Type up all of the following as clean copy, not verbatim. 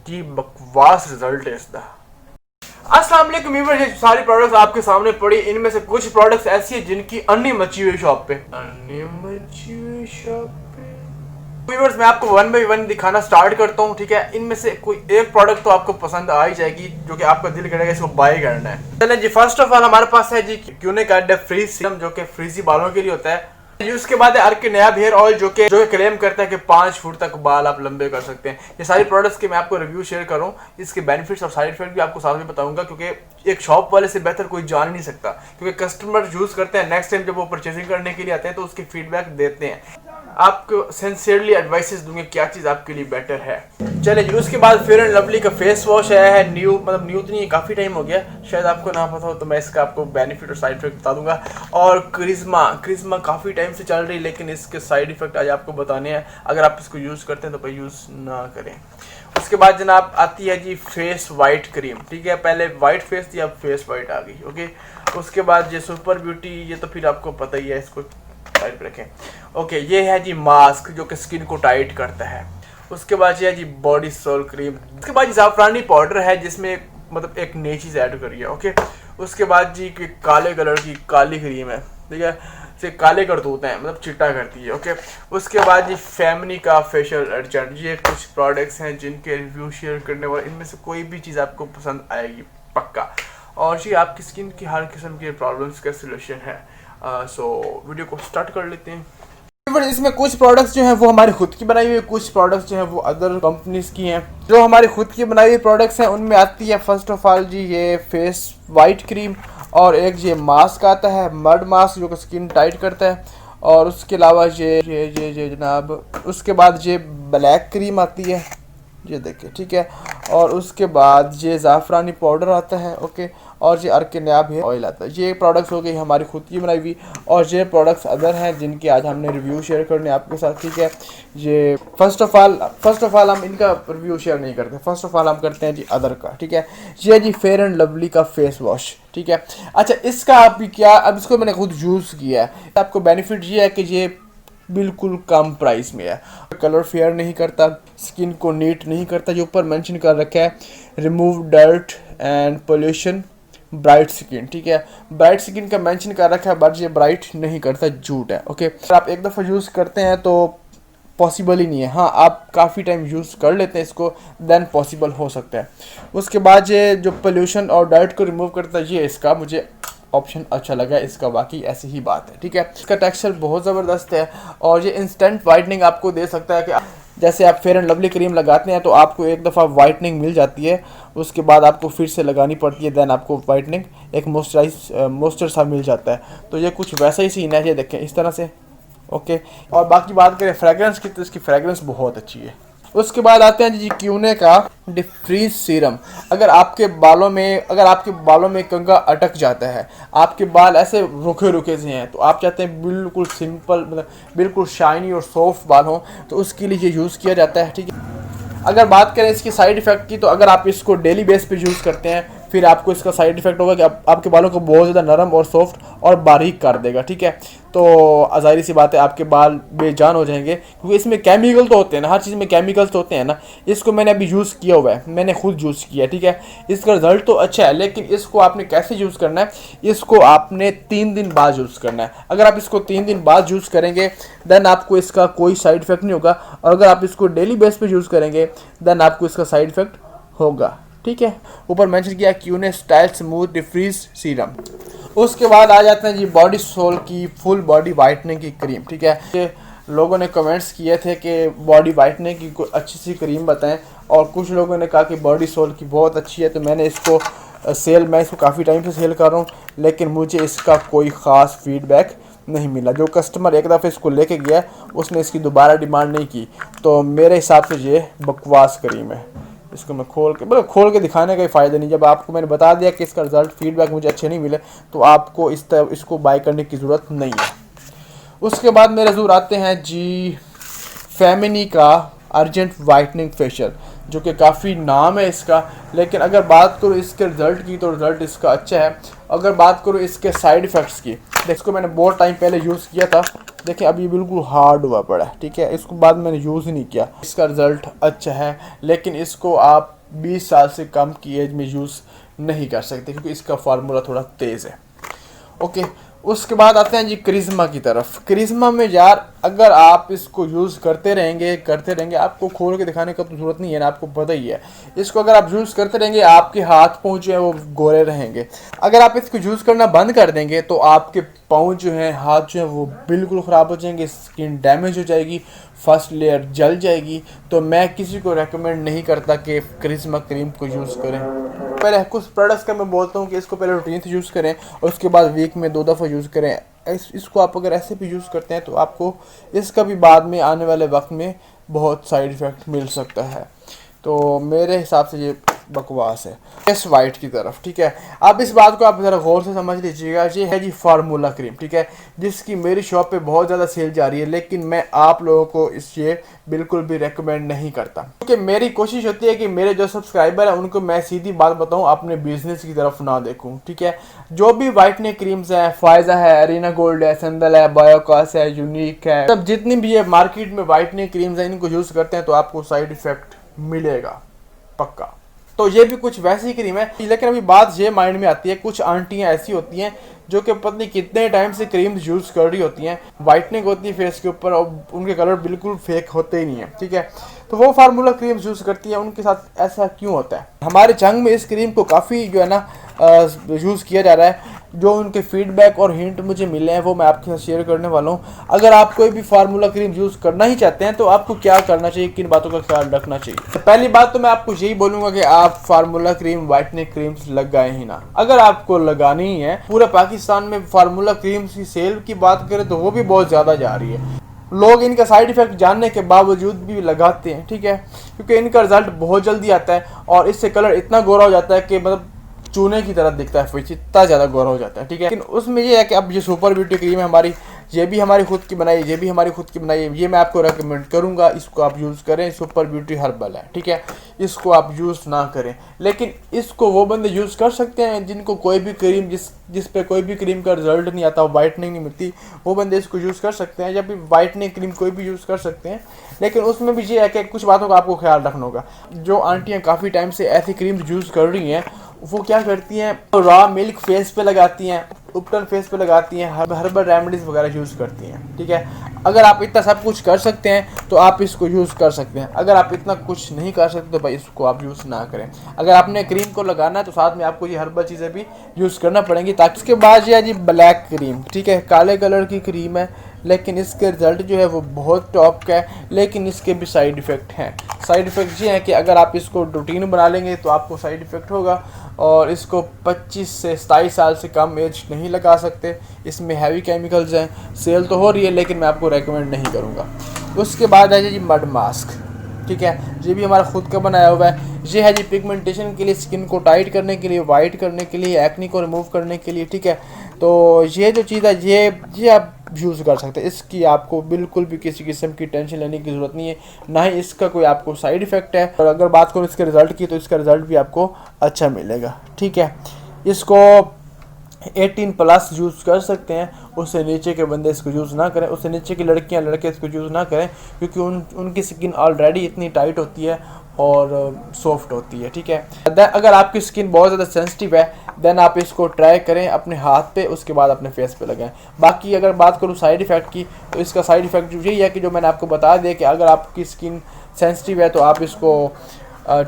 जी बकवास रिजल्ट है इसका। अस्सलाम वालेकुम व्यूअर्स, ये सारी प्रोडक्ट्स आपके सामने पड़ी। इनमें से कुछ प्रोडक्ट्स ऐसी है जिनकी अन्नी मची हुई शॉप पे व्यूअर्स मैं आपको वन बाई वन दिखाना स्टार्ट करता हूँ, ठीक है। इनमें से कोई एक प्रोडक्ट तो आपको पसंद आ ही जाएगी जो कि आपका दिल करेगा इसको बाय करना है। चलें जी, फर्स्ट ऑफ ऑल हमारे पास है जी क्यूनिक फ्रीज सीरम, जो कि फ्रीजी बालों के लिए होता है। उसके बाद है अर्क नया हेयर ऑयल, जो कि क्लेम करता है कि 5 फुट तक बाल आप लंबे कर सकते हैं। ये सारी प्रोडक्ट्स के मैं आपको रिव्यू शेयर करूं, इसके बेनिफिट्स और साइड इफेक्ट भी आपको साथ में बताऊंगा, क्योंकि एक शॉप वाले से बेहतर कोई जान नहीं सकता, क्योंकि कस्टमर यूज करते हैं, नेक्स्ट टाइम जब वो परचेसिंग करने के लिए आते हैं तो उसके फीडबैक देते हैं। आपको सिंसियरली एडवाइसेस दूंगे क्या चीज़ आपके लिए बेटर है। चले जी, उसके बाद फेयर एंड लवली का फेस वॉश है न्यू, मतलब न्यू तो नहीं, काफ़ी टाइम हो गया, शायद आपको ना पता हो तो मैं इसका आपको बेनिफिट और साइड इफेक्ट बता दूंगा। और क्रिज्मा काफ़ी टाइम से चल रही, लेकिन इसके साइड इफेक्ट आज आपको बताने हैं। अगर आप इसको यूज़ करते हैं तो भाई यूज़ ना करें। उसके बाद जनाब आती है जी फेस वाइट क्रीम, ठीक है। पहले वाइट फेस थी, अब फेस वाइट आ गई, ओके। उसके बाद ये सुपर ब्यूटी, ये तो फिर आपको पता ही है, इसको टाइट रखें, ओके। ये है जी मास्क जो कि स्किन को टाइट करता है। उसके बाद ये है जी बॉडी सोल क्रीम। उसके बाद ज़ाफ़रानी पाउडर है जिसमें मतलब एक नई चीज़ ऐड करी है, ओके। उसके बाद जी काले कलर की काली क्रीम है, ठीक है, से काले करतूत हैं, मतलब चिट्टा करती है, ओके। उसके बाद जी फैमिली का फेशियल अर्जेंट। ये कुछ प्रोडक्ट्स हैं जिनके रिव्यू शेयर करने वाले, इनमें से कोई भी चीज़ आपको पसंद आएगी पक्का। और जी आपकी स्किन की हर किस्म के प्रॉब्लम्स का सलूशन है। सो वीडियो को स्टार्ट कर लेते हैं। इसमें कुछ प्रोडक्ट्स जो हैं वो हमारी खुद की बनाई हुई, कुछ प्रोडक्ट्स जो हैं वो अदर कंपनीज की हैं। जो हमारी खुद की बनाई हुई प्रोडक्ट्स हैं उनमें आती है फर्स्ट ऑफ ऑल जी ये फेस वाइट क्रीम, और एक ये मास्क आता है मड मास्क जो कि स्किन टाइट करता है। और उसके अलावा ये जनाब, उसके बाद ये ब्लैक क्रीम आती है, ये देखिए, ठीक है। और उसके बाद ये ज़ाफ़रानी पाउडर आता है, ओके। और ये अर्क नया हेयर ऑयल आता है। ये प्रोडक्ट्स हो गई हमारी खुद की बनाई हुई, और ये प्रोडक्ट्स अदर हैं जिनकी आज हमने रिव्यू शेयर करने आपके साथ, ठीक है। ये फर्स्ट ऑफ ऑल हम इनका रिव्यू शेयर नहीं करते, फर्स्ट ऑफ ऑल हम करते हैं जी अदर का, ठीक है। ये जी फेयर एंड लवली का फेस वॉश, ठीक है। अच्छा, इसका आप क्या, अब इसको मैंने खुद यूज़ किया है। आपको बेनिफिट ये है कि ये बिल्कुल कम प्राइस में है, कलर फेयर नहीं करता, स्किन को नीट नहीं करता, जो ऊपर मेंशन कर रखा है remove dirt and pollution bright skin, ठीक है। ब्राइट स्किन का मेंशन कर रखा है, बट ये ब्राइट नहीं करता, झूठ है, ओके। अगर आप एक दफ़ा यूज़ करते हैं तो पॉसिबल ही नहीं है। हाँ, आप काफ़ी टाइम यूज़ कर लेते हैं इसको, देन पॉसिबल हो सकता है। उसके बाद ये जो पोल्यूशन और डर्ट को रिमूव करता है, ये इसका मुझे ऑप्शन अच्छा लगा, इसका बाकी ऐसी ही बात है, ठीक है। इसका टेक्सचर बहुत ज़बरदस्त है, और ये इंस्टेंट वाइटनिंग आपको दे सकता है कि जैसे आप फेयर एंड लवली क्रीम लगाते हैं तो आपको एक दफ़ा वाइटनिंग मिल जाती है, उसके बाद आपको फिर से लगानी पड़ती है, देन आपको वाइटनिंग एक मॉइस्चर सा मिल जाता है। तो ये कुछ वैसा ही सीन है, ये देखें इस तरह से, ओके। और बाकी बात करें फ्रेगरेंस की, तो इसकी फ्रेगरेंस बहुत अच्छी है। उसके बाद आते हैं जी क्यूने का डिफ्रीज सीरम। अगर आपके बालों में कंघा अटक जाता है, आपके बाल ऐसे रुखे से हैं, तो आप चाहते हैं बिल्कुल सिंपल, मतलब बिल्कुल शाइनी और सॉफ्ट बाल हों, तो उसके लिए ये यूज़ किया जाता है, ठीक है। अगर बात करें इसकी साइड इफ़ेक्ट की, तो अगर आप इसको डेली बेस पे यूज़ करते हैं, फिर आपको इसका साइड इफ़ेक्ट होगा कि आपके बालों को बहुत ज़्यादा नरम और सॉफ्ट और बारीक कर देगा, ठीक है। तो ज़ाहिर सी बात है आपके बाल बेजान हो जाएंगे, क्योंकि इसमें केमिकल तो होते हैं ना, हर चीज़ में केमिकल्स तो होते हैं ना। इसको मैंने अभी यूज़ किया हुआ है, मैंने खुद यूज़ किया है, ठीक है। इसका रिजल्ट तो अच्छा है, लेकिन इसको आपने कैसे यूज़ करना है, इसको आपने 3 दिन बाद यूज़ करना है। अगर आप इसको 3 दिन बाद यूज़ करेंगे देन आपको इसका कोई साइड इफ़ेक्ट नहीं होगा, और अगर आप इसको डेली बेस पे यूज़ करेंगे देन आपको इसका साइड इफ़ेक्ट होगा, ठीक है। ऊपर मेंशन किया क्यूने स्टाइल स्मूथ डिफ्रीज सीरम। उसके बाद आ जाते हैं जी बॉडी सोल की फुल बॉडी वाइटनिंग की क्रीम, ठीक है। ये लोगों ने कमेंट्स किए थे कि बॉडी वाइटनिंग की कोई अच्छी सी क्रीम बताएं, और कुछ लोगों ने कहा कि बॉडी सोल की बहुत अच्छी है। तो मैंने इसको मैं इसको काफ़ी टाइम से सेल कर रहा हूँ, लेकिन मुझे इसका कोई ख़ास फीडबैक नहीं मिला। जो कस्टमर एक दफ़े इसको लेके गया उसने इसकी दोबारा डिमांड नहीं की, तो मेरे हिसाब से ये बकवास क्रीम है। इसको मैं खोल के दिखाने का ही फ़ायदा नहीं। जब आपको मैंने बता दिया कि इसका रिज़ल्ट फीडबैक मुझे अच्छे नहीं मिले, तो आपको इसको बाय करने की ज़रूरत नहीं है। उसके बाद मेरे ज़रूर आते हैं जी फेमिनी का अर्जेंट वाइटनिंग फेशियल, जो कि काफ़ी नाम है इसका, लेकिन अगर बात करूँ इसके रिज़ल्ट की तो रिज़ल्ट इसका अच्छा है। अगर बात करूँ इसके साइड इफ़ेक्ट्स की, इसको मैंने बहुत टाइम पहले यूज़ किया था, देखिए अभी बिल्कुल हार्ड हुआ पड़ा है, ठीक है। इसको बाद मैंने यूज़ ही नहीं किया। इसका रिज़ल्ट अच्छा है, लेकिन इसको आप 20 साल से कम की एज में यूज़ नहीं कर सकते, क्योंकि इसका फार्मूला थोड़ा तेज़ है। ओके, उसके बाद आते हैं जी क्रिज्मा की तरफ। क्रिज्मा में यार अगर आप इसको यूज़ करते रहेंगे, आपको खोल के दिखाने का तो ज़रूरत नहीं है ना, आपको पता ही है। इसको अगर आप यूज़ करते रहेंगे, आपके हाथ पाँव जो है वो गोरे रहेंगे। अगर आप इसको यूज़ करना बंद कर देंगे तो आपके पाँव जो हैं, हाथ जो है वो बिल्कुल ख़राब हो जाएंगे, स्किन डैमेज हो जाएगी, फर्स्ट लेयर जल जाएगी। तो मैं किसी को रेकमेंड नहीं करता कि क्रिज्मा क्रीम को यूज़ करें। पहले कुछ प्रोडक्ट्स का मैं बोलता हूँ कि इसको पहले रूटीन से यूज़ करें और उसके बाद वीक में 2 दफ़ा यूज़ करें। इसको आप अगर ऐसे भी यूज़ करते हैं तो आपको इसका भी बाद में आने वाले वक्त में बहुत साइड इफ़ेक्ट मिल सकता है। तो मेरे हिसाब से ये बकवास है। टेस्ट वाइट की तरफ, ठीक है। अब इस बात को आप ज़रा गौर से समझ लीजिएगा। ये है जी फार्मूला क्रीम, ठीक है, जिसकी मेरी शॉप पे बहुत ज़्यादा सेल जा रही है, लेकिन मैं आप लोगों को ये बिल्कुल भी रेकमेंड नहीं करता, क्योंकि मेरी कोशिश होती है कि मेरे जो सब्सक्राइबर हैं उनको मैं सीधी बात बताऊं, अपने बिजनेस की तरफ ना देखूं, ठीक है। जो भी वाइटनिंग क्रीम्स हैं, फायजा है, अरीना गोल्ड है, संदल है, बायोकास है, यूनिक है, सब जितनी भी है मार्केट में वाइटनिंग क्रीम्स हैं, इनको यूज़ करते हैं तो आपको साइड इफेक्ट मिलेगा पक्का। तो ये भी कुछ वैसी क्रीम है, लेकिन अभी बात ये माइंड में आती है, कुछ आंटियां ऐसी होती हैं जो कि पता नहीं कितने टाइम से क्रीम यूज़ कर रही होती हैं, वाइटनिंग होती है फेस के ऊपर और उनके कलर बिल्कुल फेक होते ही नहीं है, ठीक है। तो वो फार्मूला क्रीम यूज़ करती हैं, उनके साथ ऐसा क्यों होता है? हमारे जंग में इस क्रीम को काफ़ी जो है ना यूज़ किया जा रहा है। जो उनके फीडबैक और हिंट मुझे मिले हैं वो मैं आपके साथ शेयर करने वाला हूँ। अगर आप कोई भी फार्मूला क्रीम यूज़ करना ही चाहते हैं तो आपको क्या करना चाहिए, किन बातों का ख्याल रखना चाहिए? तो पहली बात तो मैं आपको यही बोलूँगा कि आप फार्मूला क्रीम, वाइटनिंग क्रीम्स लगाएं ही ना। अगर आपको लगानी ही है, पूरे पाकिस्तान में फार्मूला क्रीम्स की सेल की बात करें तो वो भी बहुत ज़्यादा जा रही है। लोग इनका साइड इफेक्ट जानने के बावजूद भी लगाते हैं, ठीक है, क्योंकि इनका रिजल्ट बहुत जल्दी आता है और इससे कलर इतना गोरा हो जाता है कि मतलब चूने की तरह दिखता है, फेस इतना ज़्यादा गोरा हो जाता है, ठीक है। लेकिन उसमें ये है कि अब ये सुपर ब्यूटी क्रीम है हमारी, ये भी हमारी खुद की बनाई, ये भी हमारी खुद की बनाई है, ये मैं आपको रेकमेंड करूंगा, इसको आप यूज़ करें। सुपर ब्यूटी हर्बल है, ठीक है, इसको आप यूज़ ना करें। लेकिन इसको वो बंदे यूज़ कर सकते हैं जिनको कोई भी क्रीम, जिस पे कोई भी क्रीम का रिजल्ट नहीं आता, वाइटनिंग नहीं मिलती, वो बंदे इसको यूज़ कर सकते हैं। जब भी वाइटनिंग क्रीम कोई भी यूज़ कर सकते हैं, लेकिन उसमें भी ये है कि कुछ बातों का आपको ख्याल रखना होगा। जो आंटियाँ काफ़ी टाइम से ऐसी क्रीम यूज़ कर रही हैं, वो क्या करती हैं, रॉ मिल्क फेस पे लगाती हैं, उपटन फेस पे लगाती हैं, हर्बल रेमेडीज़ वगैरह यूज़ करती हैं, ठीक है। अगर आप इतना सब कुछ कर सकते हैं तो आप इसको यूज़ कर सकते हैं। अगर आप इतना कुछ नहीं कर सकते तो भाई इसको आप यूज़ ना करें। अगर आपने क्रीम को लगाना है तो साथ में आपको ये हर्बल चीज़ें भी यूज़ करना पड़ेंगी, ताकि उसके बाद ये है जी ब्लैक क्रीम, ठीक है, काले कलर की क्रीम है, लेकिन इसके रिजल्ट जो है वो बहुत टॉप का है, लेकिन इसके भी साइड इफ़ेक्ट हैं। साइड इफ़ेक्ट ये हैं कि अगर आप इसको रूटीन बना लेंगे तो आपको साइड इफ़ेक्ट होगा, और इसको 25 से 27 साल से कम एज नहीं लगा सकते। इसमें हैवी केमिकल्स हैं, सेल तो हो रही है लेकिन मैं आपको रेकमेंड नहीं करूँगा। उसके बाद है जी मड मास्क, ठीक है, ये भी हमारा खुद का बनाया हुआ है। ये है जी पिगमेंटेशन के लिए, स्किन को टाइट करने के लिए, वाइट करने के लिए, एक्ने को रिमूव करने के लिए, ठीक है। तो ये जो चीज़ है ये आप यूज़ कर सकते हैं। इसकी आपको बिल्कुल भी किसी किस्म की टेंशन लेने की ज़रूरत नहीं है, ना ही इसका कोई आपको साइड इफ़ेक्ट है। और अगर बात करूँ इसके रिज़ल्ट की तो इसका रिज़ल्ट भी आपको अच्छा मिलेगा, ठीक है। इसको 18+ यूज़ कर सकते हैं, उससे नीचे के बंदे इसको यूज़ ना करें, उससे नीचे की लड़कियां लड़के इसको यूज़ ना करें, क्योंकि उनकी स्किन ऑलरेडी इतनी टाइट होती है और सॉफ्ट होती है, ठीक है। अगर आपकी स्किन बहुत ज़्यादा सेंसिटिव है देन आप इसको ट्राई करें अपने हाथ पे, उसके बाद अपने फेस पे लगाएं। बाकी अगर बात करूँ साइड इफ़ेक्ट की तो इसका साइड इफ़ेक्ट यही है कि जो मैंने आपको बता दिया कि अगर आपकी स्किन सेंसिटिव है तो आप इसको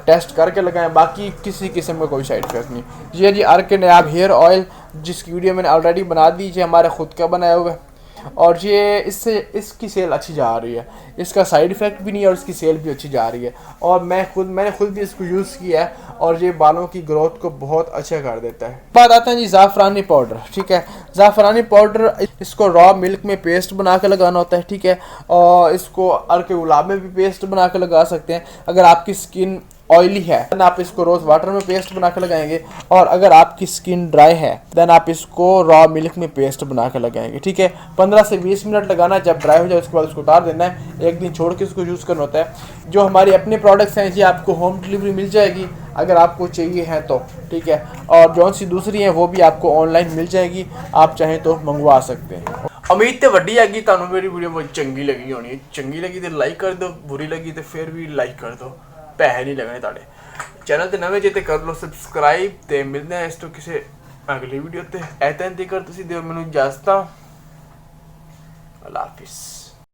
टेस्ट करके लगाएं, बाकी किसी किस्म का कोई साइड इफेक्ट नहीं। ये जी आर के नायाब हेयर ऑयल, जिसकी वीडियो मैंने ऑलरेडी बना दी, ये हमारे खुद का बनाया हुआ है और ये इसकी सेल अच्छी जा रही है, इसका साइड इफ़ेक्ट भी नहीं है और इसकी सेल भी अच्छी जा रही है। और मैंने खुद भी इसको यूज़ किया है और ये बालों की ग्रोथ को बहुत अच्छा कर देता है। बात आता है जी ज़ाफ़रानी पाउडर, ठीक है। ज़ाफ़रानी पाउडर, इसको रॉ मिल्क में पेस्ट बना के लगाना होता है, ठीक है, और इसको अर्क गुलाब में भी पेस्ट बना के लगा सकते हैं। अगर आपकी स्किन ऑयली है देन आप इसको रोज़ वाटर में पेस्ट बना के लगाएंगे, और अगर आपकी स्किन ड्राई है देन आप इसको रॉ मिल्क में पेस्ट बना के लगाएंगे, ठीक है। 15 से 20 मिनट लगाना है, जब ड्राई हो जाए उसके बाद उसको उतार देना है, एक दिन छोड़ के इसको यूज़ करना होता है। जो हमारी अपने प्रोडक्ट्स हैं जी आपको होम डिलीवरी मिल जाएगी अगर आपको चाहिए है तो, ठीक है, और जौन सी दूसरी हैं वो भी आपको ऑनलाइन मिल जाएगी, आप चाहें तो मंगवा सकते हैं। उम्मीद तो वड्डी हैगी तुहानू मेरी वीडियो बहुत चंगी लगी होनी, चंगी लगी तो लाइक कर दो, बुरी लगी तो फिर भी लाइक कर दो, पैसे नहीं लगने ताड़े। चैनल ते नवे जे ते कर लो सब्सक्राइब ते मिलते हैं इस तो किसी अगली वीडियो ते ऐतन ते कर तुसी दियो मैनू इजाजत। अल्लाह हाफिज।